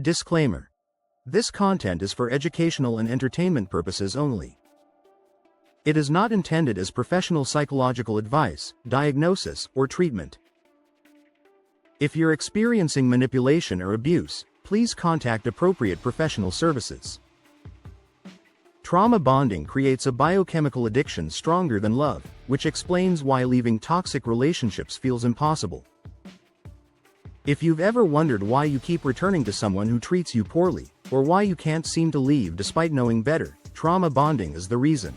Disclaimer. This content is for educational and entertainment purposes only. It is not intended as professional psychological advice, diagnosis, or treatment. If you're experiencing manipulation or abuse, please contact appropriate professional services. Trauma bonding creates a biochemical addiction stronger than love, which explains why leaving toxic relationships feels impossible. If you've ever wondered why you keep returning to someone who treats you poorly, or why you can't seem to leave despite knowing better, trauma bonding is the reason.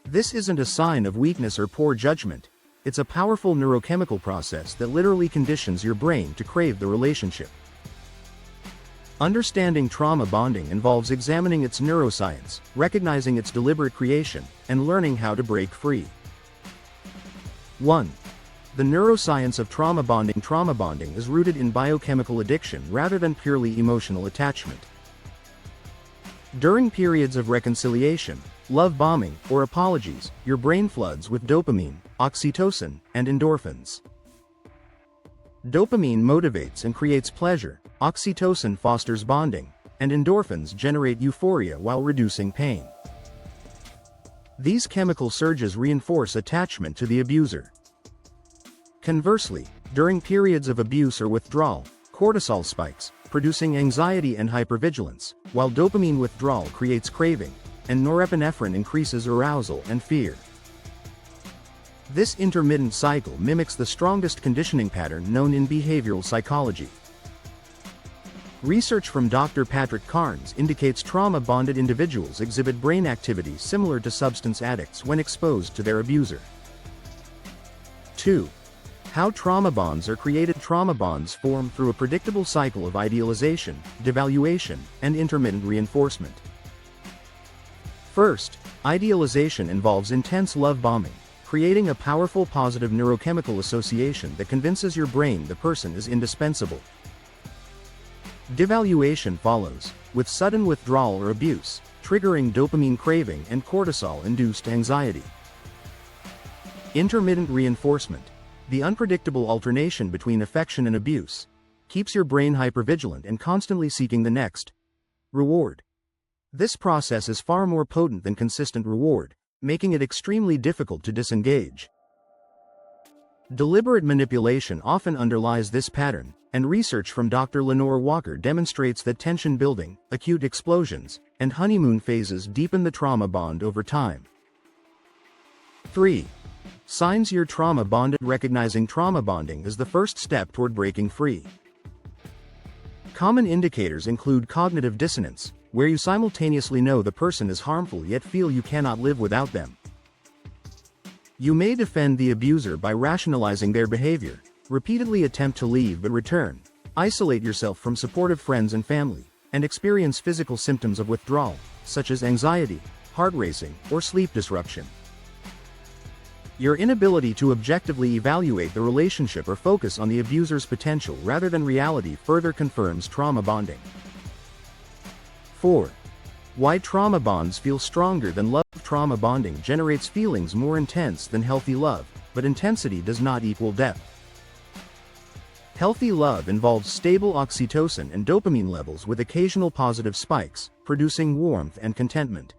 This isn't a sign of weakness or poor judgment. It's a powerful neurochemical process that literally conditions your brain to crave the relationship. Understanding trauma bonding involves examining its neuroscience, recognizing its deliberate creation, and learning how to break free. 1. The neuroscience of trauma bonding. Trauma bonding is rooted in biochemical addiction rather than purely emotional attachment. During periods of reconciliation, love bombing, or apologies, your brain floods with dopamine, oxytocin, and endorphins. Dopamine motivates and creates pleasure, oxytocin fosters bonding, and endorphins generate euphoria while reducing pain. These chemical surges reinforce attachment to the abuser. Conversely, during periods of abuse or withdrawal, cortisol spikes, producing anxiety and hypervigilance, while dopamine withdrawal creates craving, and norepinephrine increases arousal and fear. This intermittent cycle mimics the strongest conditioning pattern known in behavioral psychology. Research from Dr. Patrick Carnes indicates trauma-bonded individuals exhibit brain activity similar to substance addicts when exposed to their abuser. 2. How trauma bonds are created. Trauma bonds form through a predictable cycle of idealization, devaluation, and intermittent reinforcement. First, idealization involves intense love bombing, creating a powerful positive neurochemical association that convinces your brain the person is indispensable. Devaluation follows, with sudden withdrawal or abuse, triggering dopamine craving and cortisol-induced anxiety. Intermittent reinforcement, the unpredictable alternation between affection and abuse, keeps your brain hypervigilant and constantly seeking the next reward. This process is far more potent than consistent reward, making it extremely difficult to disengage. Deliberate manipulation often underlies this pattern, and research from Dr. Lenore Walker demonstrates that tension building, acute explosions, and honeymoon phases deepen the trauma bond over time. 3. Signs you're trauma bonded. Recognizing trauma bonding is the first step toward breaking free. Common indicators include cognitive dissonance, where you simultaneously know the person is harmful yet feel you cannot live without them. You may defend the abuser by rationalizing their behavior, repeatedly attempt to leave but return, isolate yourself from supportive friends and family, and experience physical symptoms of withdrawal, such as anxiety, heart racing, or sleep disruption. Your inability to objectively evaluate the relationship or focus on the abuser's potential rather than reality further confirms trauma bonding. 4. Why trauma bonds feel stronger than love. Trauma bonding generates feelings more intense than healthy love, but intensity does not equal depth. Healthy love involves stable oxytocin and dopamine levels with occasional positive spikes, producing warmth and contentment.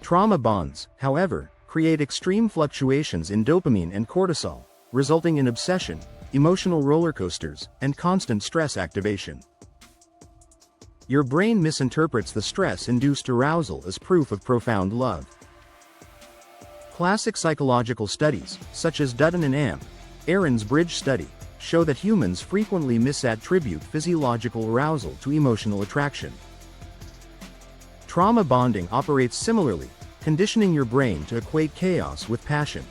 Trauma bonds, however, create extreme fluctuations in dopamine and cortisol, resulting in obsession, emotional roller coasters, and constant stress activation. Your brain misinterprets the stress-induced arousal as proof of profound love. Classic psychological studies, such as Dutton and Aaron's Bridge study, show that humans frequently misattribute physiological arousal to emotional attraction. Trauma bonding operates similarly, conditioning your brain to equate chaos with passion.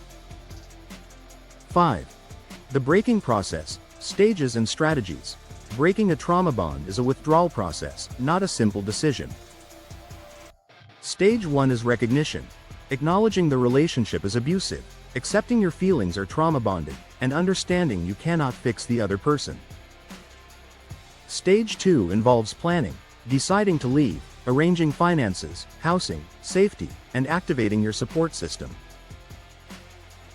5. The breaking process, stages and strategies. Breaking a trauma bond is a withdrawal process, not a simple decision. Stage 1 is recognition, acknowledging the relationship is abusive, accepting your feelings are trauma bonded, and understanding you cannot fix the other person. Stage 2 involves planning, deciding to leave, arranging finances, housing, safety, and activating your support system.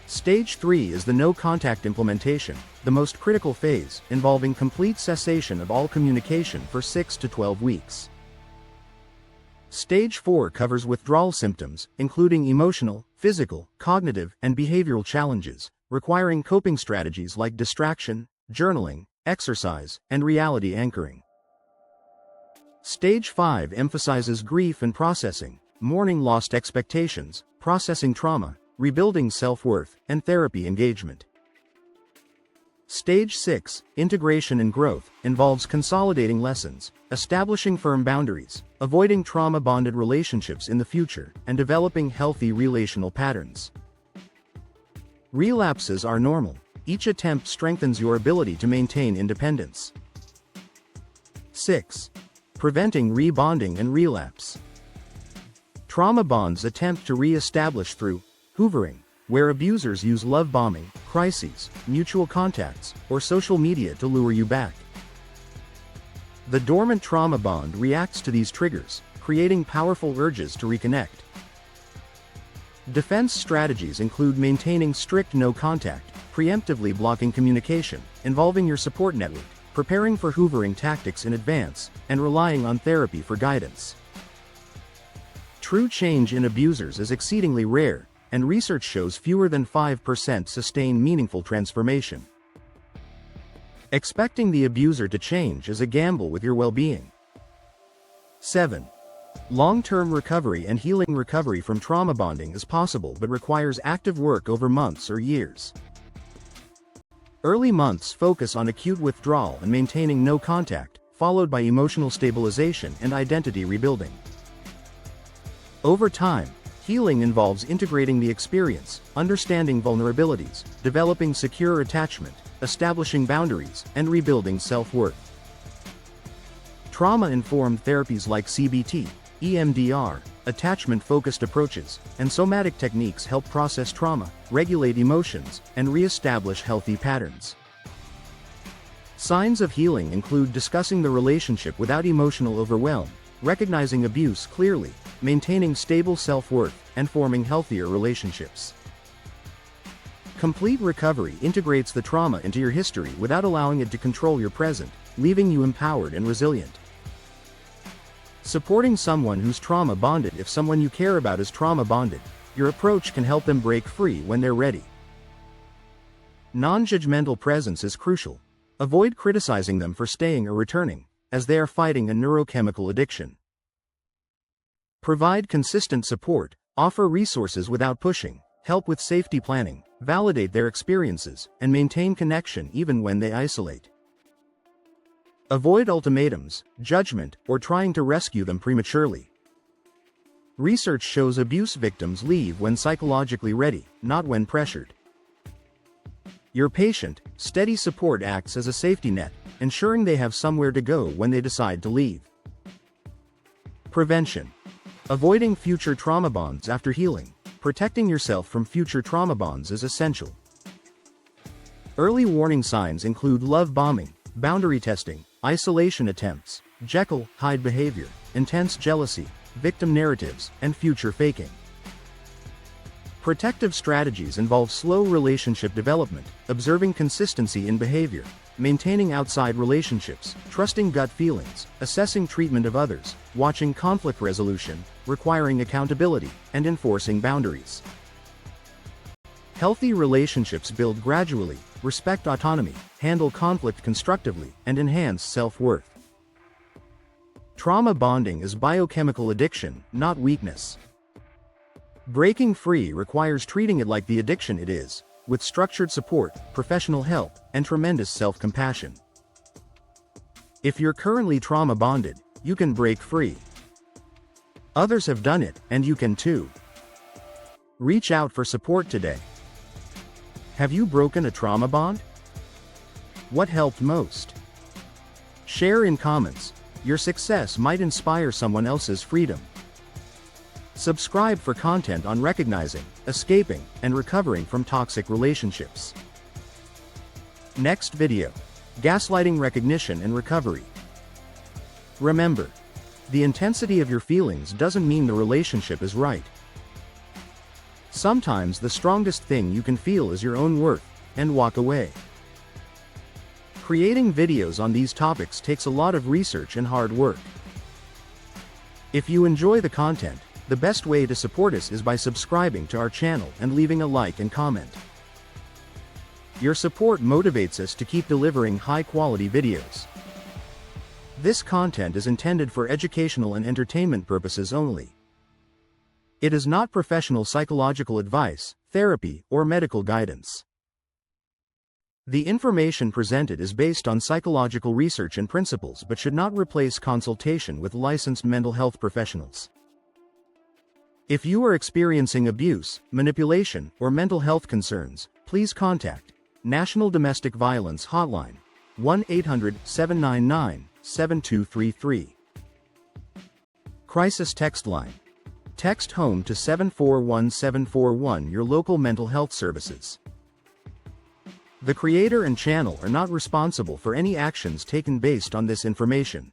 Stage 3 is the no-contact implementation, the most critical phase, involving complete cessation of all communication for 6 to 12 weeks. Stage 4 covers withdrawal symptoms, including emotional, physical, cognitive, and behavioral challenges, requiring coping strategies like distraction, journaling, exercise, and reality anchoring. Stage 5 emphasizes grief and processing, mourning lost expectations, processing trauma, rebuilding self-worth, and therapy engagement. Stage 6, integration and growth, involves consolidating lessons, establishing firm boundaries, avoiding trauma-bonded relationships in the future, and developing healthy relational patterns. Relapses are normal. Each attempt strengthens your ability to maintain independence. 6. Preventing rebonding and relapse. Trauma bonds attempt to re-establish through hoovering, where abusers use love bombing, crises, mutual contacts, or social media to lure you back. The dormant trauma bond reacts to these triggers, creating powerful urges to reconnect. Defense strategies include maintaining strict no contact, preemptively blocking communication, involving your support network, preparing for hoovering tactics in advance, and relying on therapy for guidance. True change in abusers is exceedingly rare, and research shows fewer than 5% sustain meaningful transformation. Expecting the abuser to change is a gamble with your well-being. 7. Long-term recovery and healing. Recovery from trauma bonding is possible but requires active work over months or years. Early months focus on acute withdrawal and maintaining no contact, followed by emotional stabilization and identity rebuilding. Over time, healing involves integrating the experience, understanding vulnerabilities, developing secure attachment, establishing boundaries, and rebuilding self-worth. Trauma-informed therapies like CBT, EMDR, attachment-focused approaches, and somatic techniques help process trauma, regulate emotions, and re-establish healthy patterns. Signs of healing include discussing the relationship without emotional overwhelm, recognizing abuse clearly, maintaining stable self-worth, and forming healthier relationships. Complete recovery integrates the trauma into your history without allowing it to control your present, leaving you empowered and resilient. Supporting someone who's trauma bonded. If someone you care about is trauma bonded, your approach can help them break free when they're ready. Non-judgmental presence is crucial. Avoid criticizing them for staying or returning, as they are fighting a neurochemical addiction. Provide consistent support, offer resources without pushing, help with safety planning, validate their experiences, and maintain connection even when they isolate. Avoid ultimatums, judgment, or trying to rescue them prematurely. Research shows abuse victims leave when psychologically ready, not when pressured. Your patient, steady support acts as a safety net, ensuring they have somewhere to go when they decide to leave. Prevention. Avoiding future trauma bonds after healing. Protecting yourself from future trauma bonds is essential. Early warning signs include love bombing, boundary testing, isolation attempts, Jekyll-Hyde behavior, intense jealousy, victim narratives, and future faking. Protective strategies involve slow relationship development, observing consistency in behavior, maintaining outside relationships, trusting gut feelings, assessing treatment of others, watching conflict resolution, requiring accountability, and enforcing boundaries. Healthy relationships build gradually, respect autonomy, handle conflict constructively, and enhance self-worth. Trauma bonding is biochemical addiction, not weakness. Breaking free requires treating it like the addiction it is, with structured support, professional help, and tremendous self-compassion. If you're currently trauma bonded, you can break free. Others have done it, and you can too. Reach out for support today. Have you broken a trauma bond? What helped most? Share in comments. Your success might inspire someone else's freedom. Subscribe for content on recognizing, escaping, and recovering from toxic relationships. Next video: gaslighting, recognition, and recovery. Remember, the intensity of your feelings doesn't mean the relationship is right. Sometimes the strongest thing you can feel is your own worth, and walk away. Creating videos on these topics takes a lot of research and hard work. If you enjoy the content, the best way to support us is by subscribing to our channel and leaving a like and comment. Your support motivates us to keep delivering high-quality videos. This content is intended for educational and entertainment purposes only. It is not professional psychological advice, therapy, or medical guidance. The information presented is based on psychological research and principles but should not replace consultation with licensed mental health professionals. If you are experiencing abuse, manipulation, or mental health concerns, please contact National Domestic Violence Hotline, 1-800-799-7233. Crisis Text Line. Text HOME to 741741, your local mental health services. The creator and channel are not responsible for any actions taken based on this information.